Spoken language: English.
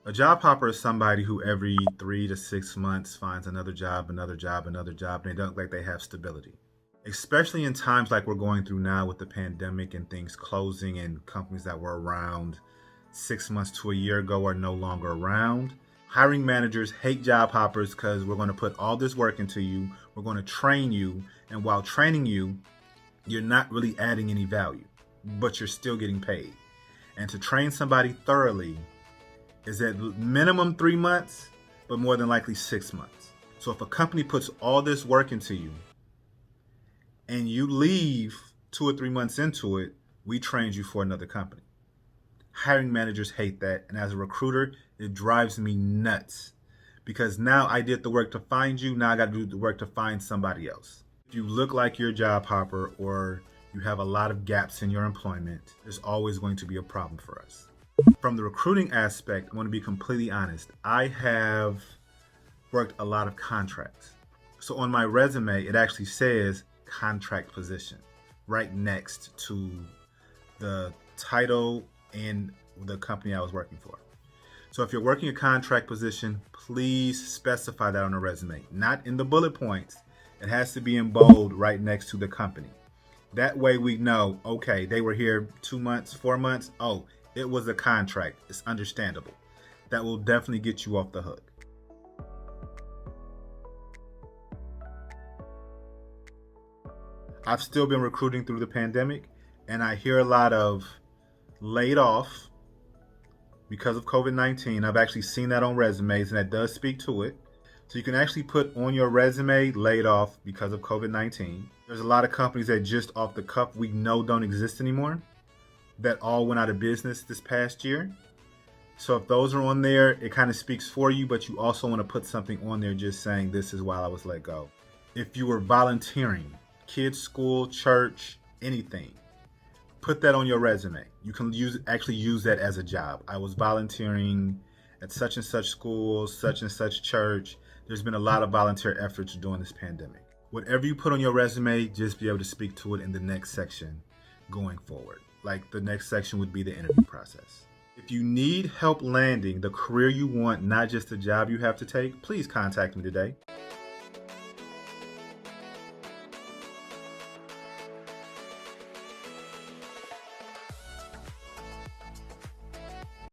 A job hopper is somebody who every 3 to 6 months finds another job, another job, another job, and they don't look like they have stability. Especially in times like we're going through now with the pandemic and things closing and companies that were around 6 months to a year ago are no longer around. Hiring managers hate job hoppers because we're going to put all this work into you. We're going to train you. And while training you, you're not really adding any value, but you're still getting paid. And to train somebody thoroughly is at minimum 3 months, but more than likely 6 months. So if a company puts all this work into you and you leave 2 or 3 months into it, we trained you for another company. Hiring managers hate that. And as a recruiter, it drives me nuts because now I did the work to find you. Now I got to do the work to find somebody else. If you look like you're a job hopper or you have a lot of gaps in your employment, there's always going to be a problem for us. From the recruiting aspect, I want to be completely honest. I have worked a lot of contracts. So on my resume, it actually says contract position right next to the title and the company I was working for. So if you're working a contract position, please specify that on a resume, not in the bullet points. It has to be in bold right next to the company. That way we know, okay, they were here 2 months, 4 months. Oh, it was a contract. It's understandable. That will definitely get you off the hook. I've still been recruiting through the pandemic, and I hear a lot of laid off because of COVID-19. I've actually seen that on resumes, and that does speak to it. So you can actually put on your resume laid off because of COVID-19. There's a lot of companies that just off the cuff we know don't exist anymore, that all went out of business this past year. So if those are on there, it kind of speaks for you, but you also want to put something on there just saying this is why I was let go. If you were volunteering, kids, school, church, anything, put that on your resume. You can actually use that as a job. I was volunteering at such and such school, such and such church. There's been a lot of volunteer efforts during this pandemic. Whatever you put on your resume, just be able to speak to it in the next section going forward. Like the next section would be the interview process. If you need help landing the career you want, not just the job you have to take, please contact me today.